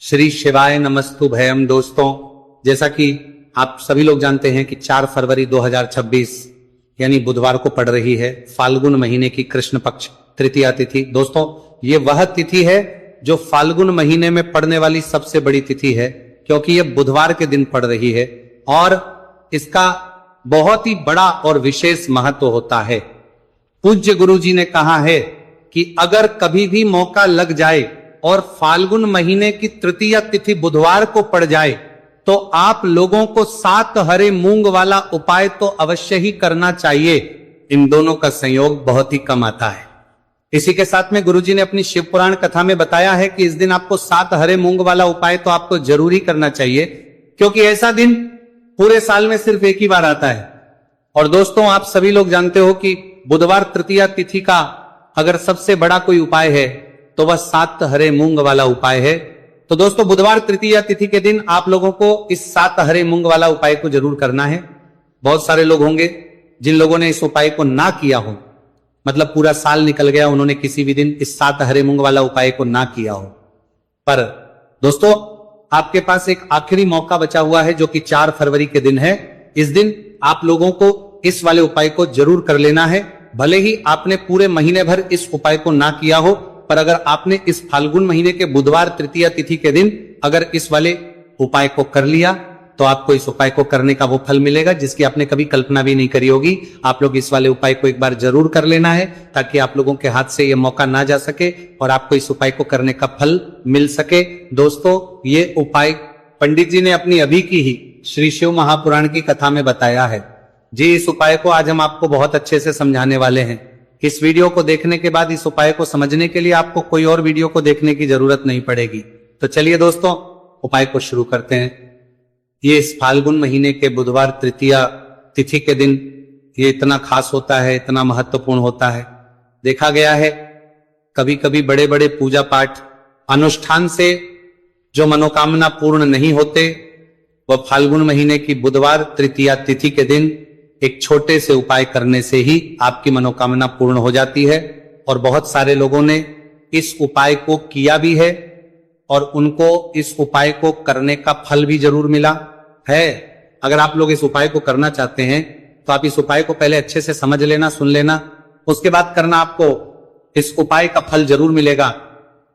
श्री शिवाय नमस्तु भयम। दोस्तों, जैसा कि आप सभी लोग जानते हैं कि 4 फरवरी 2026 यानी बुधवार को पड़ रही है फाल्गुन महीने की कृष्ण पक्ष तृतीया तिथि। दोस्तों, ये वह तिथि है जो फाल्गुन महीने में पड़ने वाली सबसे बड़ी तिथि है, क्योंकि ये बुधवार के दिन पड़ रही है और इसका बहुत ही बड़ा और विशेष महत्व होता है। पूज्य गुरु जी ने कहा है कि अगर कभी भी मौका लग जाए और फाल्गुन महीने की तृतीया तिथि बुधवार को पड़ जाए तो आप लोगों को 7 हरे मूंग वाला उपाय तो अवश्य ही करना चाहिए। इन दोनों का संयोग बहुत ही कम आता है। इसी के साथ में गुरुजी ने अपनी शिव पुराण कथा में बताया है कि इस दिन आपको 7 हरे मूंग वाला उपाय तो आपको जरूरी करना चाहिए, क्योंकि ऐसा दिन पूरे साल में सिर्फ एक ही बार आता है। और दोस्तों, आप सभी लोग जानते हो कि बुधवार तृतीया तिथि का अगर सबसे बड़ा कोई उपाय है तो वह 7 हरे मूंग वाला उपाय है। तो दोस्तों, बुधवार तृतीया तिथि के दिन आप लोगों को इस 7 हरे मूंग वाला उपाय को जरूर करना है। बहुत सारे लोग होंगे जिन लोगों ने इस उपाय को ना किया हो, मतलब पूरा साल निकल गया, उन्होंने किसी भी दिन इस 7 हरे मूंग वाला उपाय को ना किया हो। पर दोस्तों, आपके पास एक आखिरी मौका बचा हुआ है जो कि 4 फरवरी के दिन है। इस दिन आप लोगों को इस वाले उपाय को जरूर कर लेना है। भले ही आपने पूरे महीने भर इस उपाय को ना किया हो, पर अगर आपने इस फाल्गुन महीने के बुधवार तृतीया तिथि के दिन अगर इस वाले उपाय को कर लिया तो आपको इस उपाय को करने का वो फल मिलेगा जिसकी आपने कभी कल्पना भी नहीं करी होगी। आप लोग इस वाले उपाय को एक बार जरूर कर लेना है ताकि आप लोगों के हाथ से ये मौका ना जा सके और आपको इस उपाय को करने का फल मिल सके। दोस्तों, ये उपाय पंडित जी ने अपनी अभी की ही श्री शिव महापुराण की कथा में बताया है जी। इस उपाय को आज हम आपको बहुत अच्छे से समझाने वाले हैं। इस वीडियो को देखने के बाद इस उपाय को समझने के लिए आपको कोई और वीडियो को देखने की जरूरत नहीं पड़ेगी। तो चलिए दोस्तों, उपाय को शुरू करते हैं। ये इस फाल्गुन महीने के बुधवार तृतीया तिथि के दिन ये इतना खास होता है, इतना महत्वपूर्ण होता है। देखा गया है कभी कभी बड़े बड़े पूजा पाठ अनुष्ठान से जो मनोकामना पूर्ण नहीं होते, वह फाल्गुन महीने की बुधवार तृतीया तिथि के दिन एक छोटे से उपाय करने से ही आपकी मनोकामना पूर्ण हो जाती है। और बहुत सारे लोगों ने इस उपाय को किया भी है और उनको इस उपाय को करने का फल भी जरूर मिला है। अगर आप लोग इस उपाय को करना चाहते हैं तो आप इस उपाय को पहले अच्छे से समझ लेना, सुन लेना, उसके बाद करना। आपको इस उपाय का फल जरूर मिलेगा।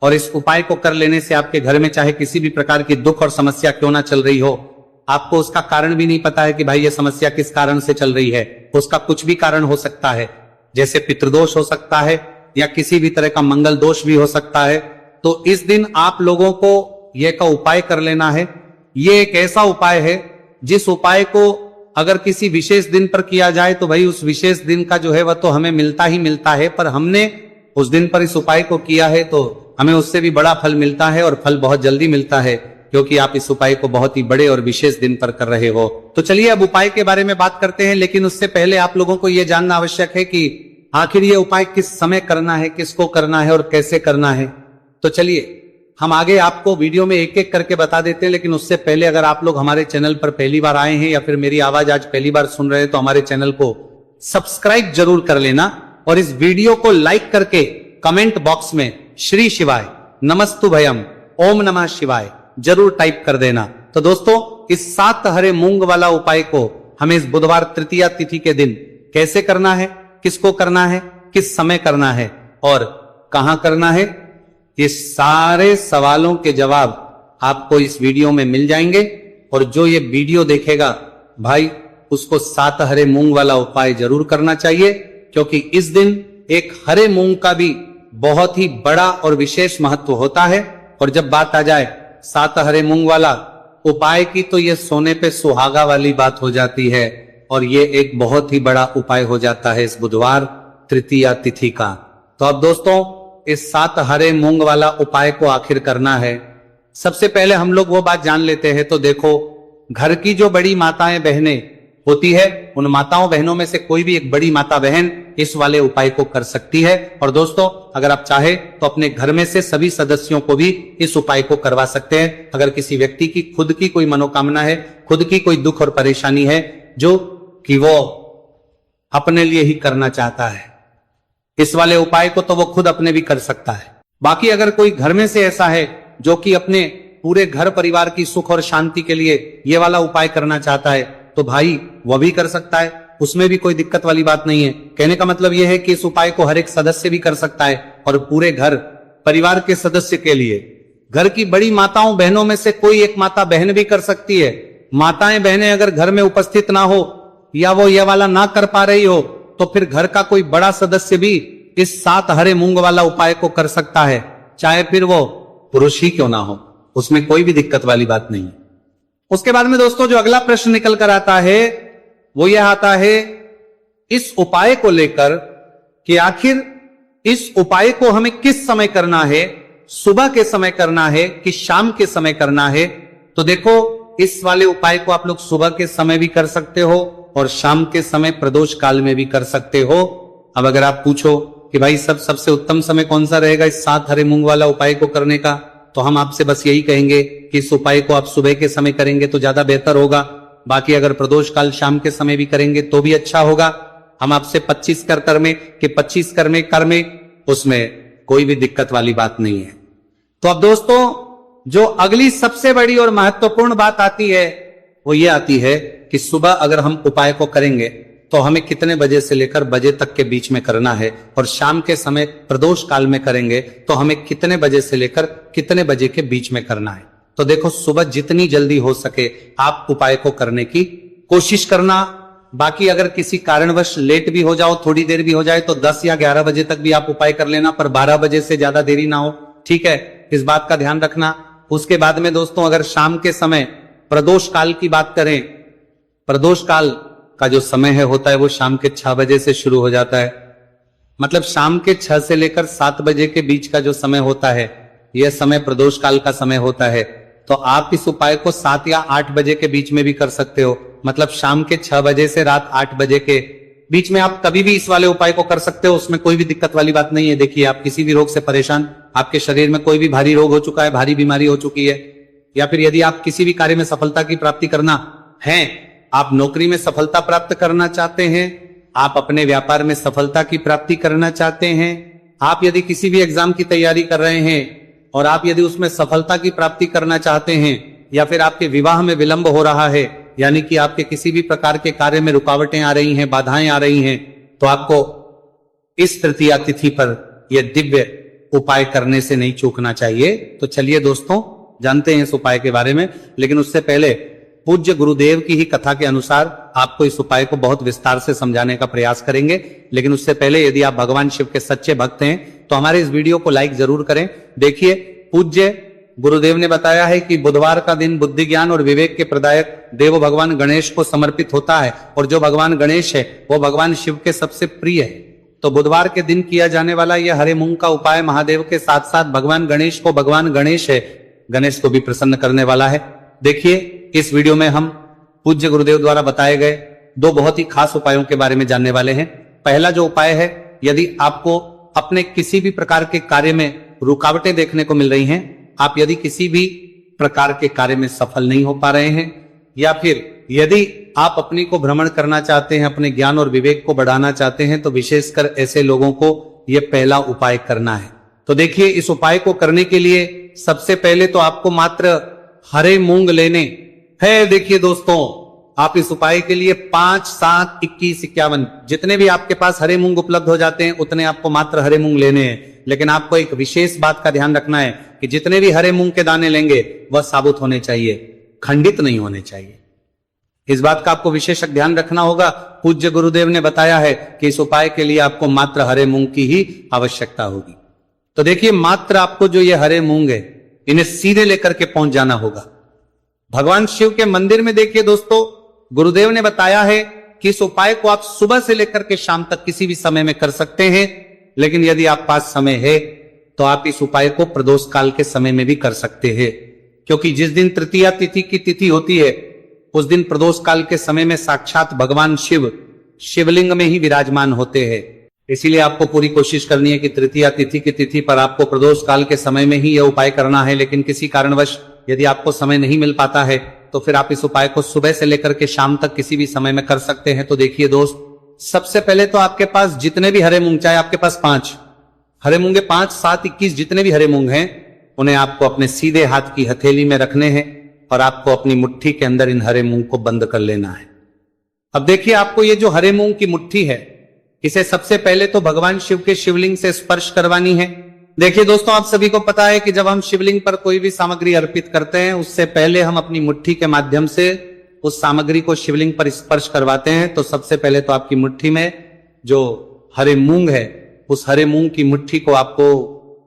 और इस उपाय को कर लेने से आपके घर में चाहे किसी भी प्रकार की दुख और समस्या क्यों ना चल रही हो, आपको उसका कारण भी नहीं पता है कि भाई ये समस्या किस कारण से चल रही है, उसका कुछ भी कारण हो सकता है। जैसे पितृदोष हो सकता है या किसी भी तरह का मंगल दोष भी हो सकता है। तो इस दिन आप लोगों को यह का उपाय कर लेना है। ये एक ऐसा उपाय है जिस उपाय को अगर किसी विशेष दिन पर किया जाए तो भाई उस विशेष दिन का जो है वह तो हमें मिलता ही मिलता है। पर हमने उस दिन पर इस उपाय को किया है तो हमें उससे भी बड़ा फल मिलता है और फल बहुत जल्दी मिलता है, क्योंकि आप इस उपाय को बहुत ही बड़े और विशेष दिन पर कर रहे हो। तो चलिए अब उपाय के बारे में बात करते हैं, लेकिन उससे पहले आप लोगों को यह जानना आवश्यक है कि आखिर ये उपाय किस समय करना है, किसको करना है और कैसे करना है। तो चलिए हम आगे आपको वीडियो में एक एक करके बता देते हैं, लेकिन उससे पहले अगर आप लोग हमारे चैनल पर पहली बार आए हैं या फिर मेरी आवाज आज पहली बार सुन रहे हैं तो हमारे चैनल को सब्सक्राइब जरूर कर लेना और इस वीडियो को लाइक करके कमेंट बॉक्स में श्री शिवाय नमस्तु भयम ओम नमः शिवाय जरूर टाइप कर देना। तो दोस्तों, इस 7 हरे मूंग वाला उपाय को हमें इस बुधवार तृतीया तिथि के दिन कैसे करना है, किसको करना है, किस समय करना है और कहां करना है, ये सारे सवालों के जवाब आपको इस वीडियो में मिल जाएंगे। और जो ये वीडियो देखेगा भाई उसको 7 हरे मूंग वाला उपाय जरूर करना चाहिए, क्योंकि इस दिन एक हरे मूंग का भी बहुत ही बड़ा और विशेष महत्व होता है। और जब बात आ जाए 7 हरे मूंग वाला उपाय की तो ये सोने पे सुहागा वाली बात हो जाती है और ये एक बहुत ही बड़ा उपाय हो जाता है इस बुधवार तृतीया तिथि का। तो अब दोस्तों, इस 7 हरे मूंग वाला उपाय को आखिर करना है। सबसे पहले हम लोग वो बात जान लेते हैं। तो देखो, घर की जो बड़ी माताएं बहनें होती है, उन माताओं बहनों में से कोई भी एक बड़ी माता बहन इस वाले उपाय को कर सकती है। और दोस्तों, अगर आप चाहे तो अपने घर में से सभी सदस्यों को भी इस उपाय को करवा सकते हैं। अगर किसी व्यक्ति की खुद की कोई मनोकामना है, खुद की कोई दुख और परेशानी है जो कि वो अपने लिए ही करना चाहता है, इस वाले उपाय को तो वो खुद अपने भी कर सकता है। बाकी अगर कोई घर में से ऐसा है जो कि अपने पूरे घर परिवार की सुख और शांति के लिए ये वाला उपाय करना चाहता है तो भाई वह भी कर सकता है, उसमें भी कोई दिक्कत वाली बात नहीं है। कहने का मतलब यह है कि इस उपाय को हर एक सदस्य भी कर सकता है और पूरे घर परिवार के सदस्य के लिए, घर की बड़ी माताओं बहनों में से कोई एक माता बहन भी कर सकती है। माताएं बहनें अगर घर में उपस्थित ना हो या वो ये वाला ना कर पा रही हो तो फिर घर का कोई बड़ा सदस्य भी इस 7 हरे मूंग वाला उपाय को कर सकता है, चाहे फिर वो पुरुष ही क्यों ना हो, उसमें कोई भी दिक्कत वाली बात नहीं है। उसके बाद में दोस्तों जो अगला प्रश्न निकल कर आता है वो यह आता है इस उपाय को लेकर कि आखिर इस उपाय को हमें किस समय करना है, सुबह के समय करना है कि शाम के समय करना है। तो देखो इस वाले उपाय को आप लोग सुबह के समय भी कर सकते हो और शाम के समय प्रदोष काल में भी कर सकते हो। अब अगर आप पूछो कि भाई सबसे उत्तम समय कौन सा रहेगा इस 7 हरे मूंग वाला उपाय को करने का, तो हम आपसे बस यही कहेंगे कि इस उपाय को आप सुबह के समय करेंगे तो ज्यादा बेहतर होगा। बाकी अगर प्रदोष काल शाम के समय भी करेंगे तो भी अच्छा होगा। हम आपसे 25 कर में कि 25 कर में उसमें कोई भी दिक्कत वाली बात नहीं है। तो अब दोस्तों जो अगली सबसे बड़ी और महत्वपूर्ण बात आती है वो ये आती है कि सुबह अगर हम उपाय को करेंगे तो हमें कितने बजे से लेकर बजे तक के बीच में करना है, और शाम के समय प्रदोष काल में करेंगे तो हमें कितने बजे से लेकर कितने बजे के बीच में करना है। तो देखो सुबह जितनी जल्दी हो सके आप उपाय को करने की कोशिश करना। बाकी अगर किसी कारणवश लेट भी हो जाओ, थोड़ी देर भी हो जाए तो 10 या 11 बजे तक भी आप उपाय कर लेना, पर 12 बजे से ज्यादा देरी ना हो, ठीक है, इस बात का ध्यान रखना। उसके बाद में दोस्तों अगर शाम के समय प्रदोष काल की बात करें, प्रदोष काल का जो समय है होता है वो शाम के 6 बजे से शुरू हो जाता है। मतलब शाम के 6 से लेकर 7 बजे के बीच का जो समय होता है यह समय प्रदोष काल का समय होता है। तो आप इस उपाय को 7 या 8 बजे के बीच में भी कर सकते हो। मतलब शाम के 6 बजे से रात 8 बजे के बीच में आप कभी भी इस वाले उपाय को कर सकते हो, उसमें कोई भी दिक्कत वाली बात नहीं है। देखिए आप किसी भी रोग से परेशान, आपके शरीर में कोई भी भारी रोग हो चुका है, भारी बीमारी हो चुकी है, या फिर यदि आप किसी भी कार्य में सफलता की प्राप्ति करना है, आप नौकरी में सफलता प्राप्त करना चाहते हैं, आप अपने व्यापार में सफलता की प्राप्ति करना चाहते हैं, आप यदि किसी भी एग्जाम की तैयारी कर रहे हैं और आप यदि उसमें सफलता की प्राप्ति करना चाहते हैं, या फिर आपके विवाह में विलंब हो रहा है, यानी कि आपके किसी भी प्रकार के कार्य में रुकावटें आ रही हैं, बाधाएं आ रही हैं, तो आपको इस तृतीया तिथि पर यह दिव्य उपाय करने से नहीं चूकना चाहिए। तो चलिए दोस्तों जानते हैं इस उपाय के बारे में, लेकिन उससे पहले पूज्य गुरुदेव की ही कथा के अनुसार आपको इस उपाय को बहुत विस्तार से समझाने का प्रयास करेंगे। लेकिन उससे पहले यदि आप भगवान शिव के सच्चे भक्त हैं तो हमारे इस वीडियो को लाइक जरूर करें। देखिए पूज्य गुरुदेव ने बताया है कि बुधवार का दिन बुद्धि ज्ञान और विवेक के प्रदायक देव भगवान गणेश को समर्पित होता है, और जो भगवान गणेश है वो भगवान शिव के सबसे प्रिय है। तो बुधवार के दिन किया जाने वाला यह हरे मूंग का उपाय महादेव के साथ साथ भगवान गणेश को, भगवान गणेश है, गणेश को भी प्रसन्न करने वाला है। देखिए इस वीडियो में हम पूज्य गुरुदेव द्वारा बताए गए 2 बहुत ही खास उपायों के बारे में जानने वाले हैं। पहला जो उपाय है, यदि आपको अपने किसी भी प्रकार के कार्य में रुकावटें देखने को मिल रही हैं, आप यदि किसी भी प्रकार के कार्य में सफल नहीं हो पा रहे हैं, या फिर यदि आप अपनी को भ्रमण करना चाहते हैं, अपने ज्ञान और विवेक को बढ़ाना चाहते हैं, तो विशेषकर ऐसे लोगों को यह पहला उपाय करना है। तो देखिए इस उपाय को करने के लिए सबसे पहले तो आपको मात्र हरे मूंग लेने है। देखिए दोस्तों आप इस उपाय के लिए 5, 7, 21, 51 जितने भी आपके पास हरे मूंग उपलब्ध हो जाते हैं उतने आपको मात्र हरे मूंग लेने हैं। लेकिन आपको एक विशेष बात का ध्यान रखना है कि जितने भी हरे मूंग के दाने लेंगे वह साबुत होने चाहिए, खंडित नहीं होने चाहिए। इस बात का आपको विशेष ध्यान रखना होगा। पूज्य गुरुदेव ने बताया है कि इस उपाय के लिए आपको मात्र हरे मूंग की ही आवश्यकता होगी। तो देखिए मात्र आपको जो ये हरे मूंग है इन्हें सीधे लेकर के पहुंच जाना होगा भगवान शिव के मंदिर में। देखिए दोस्तों गुरुदेव ने बताया है कि इस उपाय को आप सुबह से लेकर के शाम तक किसी भी समय में कर सकते हैं, लेकिन यदि आप पास समय है तो आप इस उपाय को प्रदोष काल के समय में भी कर सकते हैं, क्योंकि जिस दिन तृतीया तिथि की तिथि होती है उस दिन प्रदोष काल के समय में साक्षात भगवान शिव शिवलिंग में ही विराजमान होते हैं। इसीलिए आपको पूरी कोशिश करनी है कि तृतीया तिथि की तिथि पर आपको प्रदोष काल के समय में ही यह उपाय करना है। लेकिन किसी कारणवश यदि आपको समय नहीं मिल पाता है तो फिर आप इस उपाय को सुबह से लेकर के शाम तक किसी भी समय में कर सकते हैं। तो देखिए दोस्त, सबसे पहले तो आपके पास जितने भी हरे मूंग, चाहे आपके पास 5 हरे मूंगे, 5, 7, 21 जितने भी हरे मूंग हैं, उन्हें आपको अपने सीधे हाथ की हथेली में रखने हैं और आपको अपनी मुट्ठी के अंदर इन हरे मूंग को बंद कर लेना है। अब देखिए, आपको ये जो हरे मूंग की मुट्ठी है, इसे सबसे पहले तो भगवान शिव के शिवलिंग से स्पर्श करवानी है। देखिए दोस्तों, आप सभी को पता है कि जब हम शिवलिंग पर कोई भी सामग्री अर्पित करते हैं, उससे पहले हम अपनी मुट्ठी के माध्यम से उस सामग्री को शिवलिंग पर स्पर्श करवाते हैं। तो सबसे पहले तो आपकी मुट्ठी में जो हरे मूंग है, उस हरे मूंग की मुट्ठी को आपको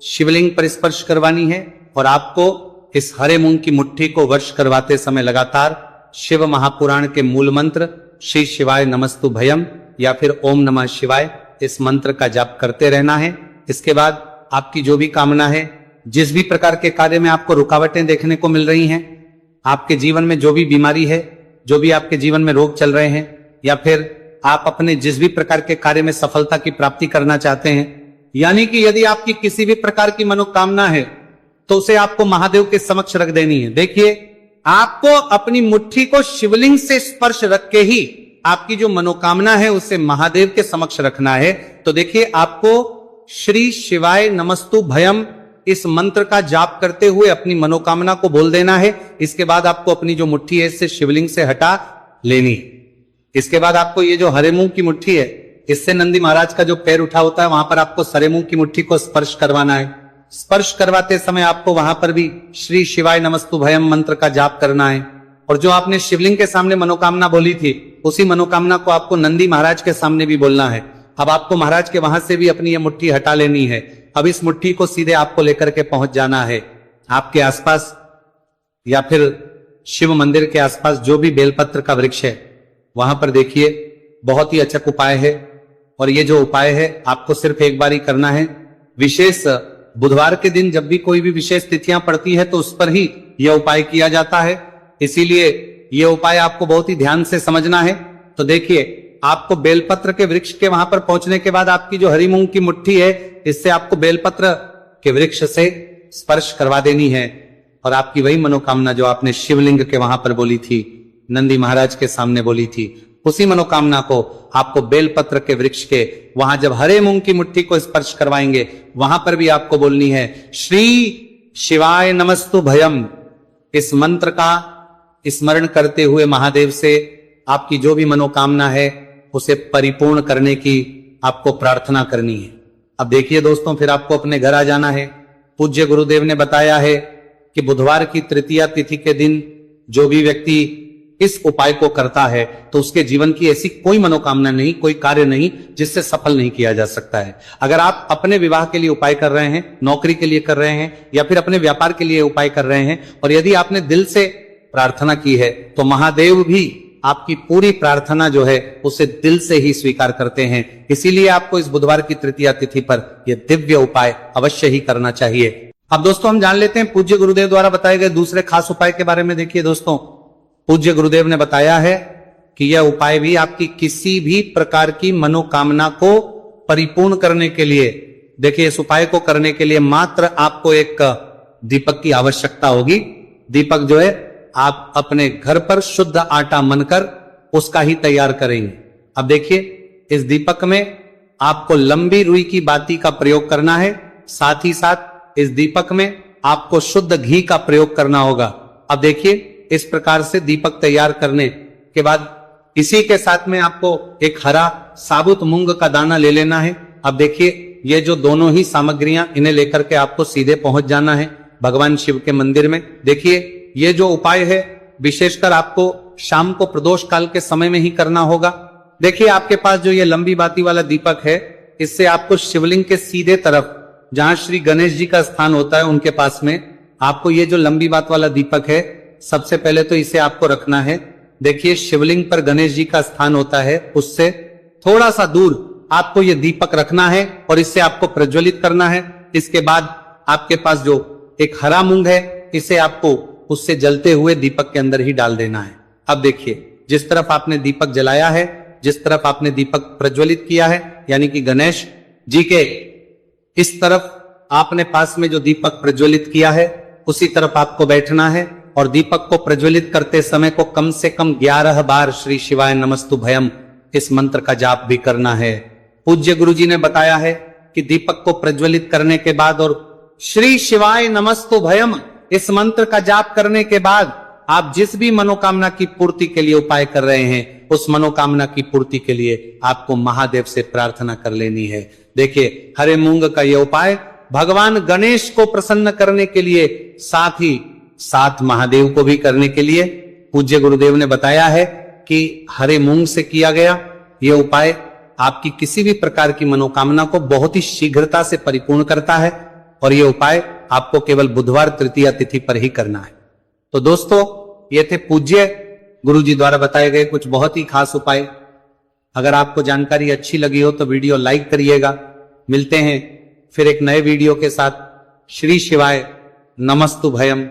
शिवलिंग पर स्पर्श करवानी है और आपको इस हरे मूंग की मुट्ठी को वर्ष करवाते समय लगातार शिव महापुराण के मूल मंत्र श्री शिवाय नमस्तु भयम या फिर ओम नमः शिवाय, इस मंत्र का जाप करते रहना है। इसके बाद आपकी जो भी कामना है, जिस भी प्रकार के कार्य में आपको रुकावटें देखने को मिल रही हैं, आपके जीवन में जो भी बीमारी है, जो भी आपके जीवन में रोग चल रहे हैं, या फिर आप अपने जिस भी प्रकार के कार्य में सफलता की प्राप्ति करना चाहते हैं, यानी कि यदि आपकी किसी भी प्रकार की मनोकामना है तो उसे आपको महादेव के समक्ष रख देनी है। देखिए, आपको अपनी मुट्ठी को शिवलिंग से स्पर्श रख के ही आपकी जो मनोकामना है उसे महादेव के समक्ष रखना है। तो देखिए, आपको श्री शिवाय नमस्तु भयम इस मंत्र का जाप करते हुए अपनी मनोकामना को बोल देना है। इसके बाद आपको अपनी जो मुट्ठी है इससे शिवलिंग से हटा लेनी है। इसके बाद आपको ये जो हरे मूंग की मुट्ठी है, इससे नंदी महाराज का जो पैर उठा होता है, वहां पर आपको हरे मूंग की मुट्ठी को स्पर्श करवाना है। स्पर्श करवाते समय आपको वहां पर भी श्री शिवाय नमस्तु भयम मंत्र का जाप करना है। और जो आपने शिवलिंग के सामने मनोकामना बोली थी, उसी मनोकामना को आपको नंदी महाराज के सामने भी बोलना है। अब आपको महाराज के वहां से भी अपनी ये मुट्ठी हटा लेनी है। अब इस मुट्ठी को सीधे आपको लेकर के पहुंच जाना है आपके आसपास या फिर शिव मंदिर के आसपास जो भी बेलपत्र का वृक्ष है, वहां पर देखिए, बहुत ही अच्छा उपाय है। और ये जो उपाय है आपको सिर्फ एक बार ही करना है। विशेष बुधवार के दिन जब भी कोई भी विशेष तिथियां पड़ती है तो उस पर ही यह उपाय किया जाता है, इसीलिए यह उपाय आपको बहुत ही ध्यान से समझना है। तो देखिए, आपको बेलपत्र के वृक्ष के वहां पर पहुंचने के बाद आपकी जो हरी मूंग की मुट्ठी है, इससे आपको बेलपत्र के वृक्ष से स्पर्श करवा देनी है और आपकी वही मनोकामना जो आपने शिवलिंग के वहां पर बोली थी, नंदी महाराज के सामने बोली थी, उसी मनोकामना को आपको बेलपत्र के वृक्ष के वहां जब हरे मूंग की मुट्ठी को स्पर्श करवाएंगे, वहां पर भी आपको बोलनी है श्री शिवाय नमस्तु भयम। इस मंत्र का स्मरण करते हुए महादेव से आपकी जो भी मनोकामना है उसे परिपूर्ण करने की आपको प्रार्थना करनी है। अब देखिए दोस्तों, फिर आपको अपने घर आ जाना है। पूज्य गुरुदेव ने बताया है कि बुधवार की तृतीया तिथि के दिन जो भी व्यक्ति इस उपाय को करता है तो उसके जीवन की ऐसी कोई मनोकामना नहीं, कोई कार्य नहीं जिससे सफल नहीं किया जा सकता है। अगर आप अपने विवाह के लिए उपाय कर रहे हैं, नौकरी के लिए कर रहे हैं या फिर अपने व्यापार के लिए उपाय कर रहे हैं और यदि आपने दिल से प्रार्थना की है तो महादेव भी आपकी पूरी प्रार्थना जो है उसे दिल से ही स्वीकार करते हैं। इसीलिए आपको इस बुधवार की तृतीया तिथि पर यह दिव्य उपाय अवश्य ही करना चाहिए। अब दोस्तों, हम जान लेते हैं पूज्य गुरुदेव द्वारा बताए गए दूसरे खास उपाय के बारे में। देखिए दोस्तों, पूज्य गुरुदेव ने बताया है कि यह उपाय भी आपकी किसी भी प्रकार की मनोकामना को परिपूर्ण करने के लिए, देखिए इस उपाय को करने के लिए मात्र आपको एक दीपक की आवश्यकता होगी। दीपक जो है आप अपने घर पर शुद्ध आटा मनकर उसका ही तैयार करेंगे। अब देखिए, इस दीपक में आपको लंबी रुई की बाती का प्रयोग करना है, साथ ही साथ इस दीपक में आपको शुद्ध घी का प्रयोग करना होगा। अब देखिए, इस प्रकार से दीपक तैयार करने के बाद इसी के साथ में आपको एक हरा साबुत मूंग का दाना ले लेना है। अब देखिए, ये जो दोनों ही सामग्रियां, इन्हें लेकर के आपको सीधे पहुंच जाना है भगवान शिव के मंदिर में। देखिए, ये जो उपाय है विशेषकर आपको शाम को प्रदोष काल के समय में ही करना होगा। देखिए, आपके पास जो ये लंबी बाती वाला दीपक है, इससे आपको शिवलिंग के सीधे तरफ जहां श्री गणेश जी का स्थान होता है उनके पास में आपको ये जो लंबी बात वाला दीपक है, सबसे पहले तो इसे आपको रखना है। देखिए, शिवलिंग पर गणेश जी का स्थान होता है, उससे थोड़ा सा दूर आपको ये दीपक रखना है और इससे आपको प्रज्वलित करना है। इसके बाद आपके पास जो एक हरा मूंग है, इसे आपको उससे जलते हुए दीपक के अंदर ही डाल देना है। अब देखिए, जिस तरफ आपने दीपक जलाया है, जिस तरफ आपने दीपक प्रज्वलित किया है, यानी कि गणेश जी के इस तरफ आपने पास में जो दीपक प्रज्वलित किया है उसी तरफ आपको बैठना है और दीपक को प्रज्वलित करते समय को कम से कम 11 बार श्री शिवाय नमस्तु भयम इस मंत्र का जाप भी करना है। पूज्य गुरु जी ने बताया है कि दीपक को प्रज्वलित करने के बाद और श्री शिवाय नमस्तु भयम इस मंत्र का जाप करने के बाद आप जिस भी मनोकामना की पूर्ति के लिए उपाय कर रहे हैं, उस मनोकामना की पूर्ति के लिए आपको महादेव से प्रार्थना कर लेनी है। देखिए, हरे मूंग का यह उपाय भगवान गणेश को प्रसन्न करने के लिए, साथ ही साथ महादेव को भी करने के लिए पूज्य गुरुदेव ने बताया है कि हरे मूंग से किया गया यह उपाय आपकी किसी भी प्रकार की मनोकामना को बहुत ही शीघ्रता से परिपूर्ण करता है, और यह उपाय आपको केवल बुधवार तृतीया तिथि पर ही करना है। तो दोस्तों, ये थे पूज्य गुरु जी द्वारा बताए गए कुछ बहुत ही खास उपाय। अगर आपको जानकारी अच्छी लगी हो तो वीडियो लाइक करिएगा। मिलते हैं फिर एक नए वीडियो के साथ। श्री शिवाय नमस्तु भयम।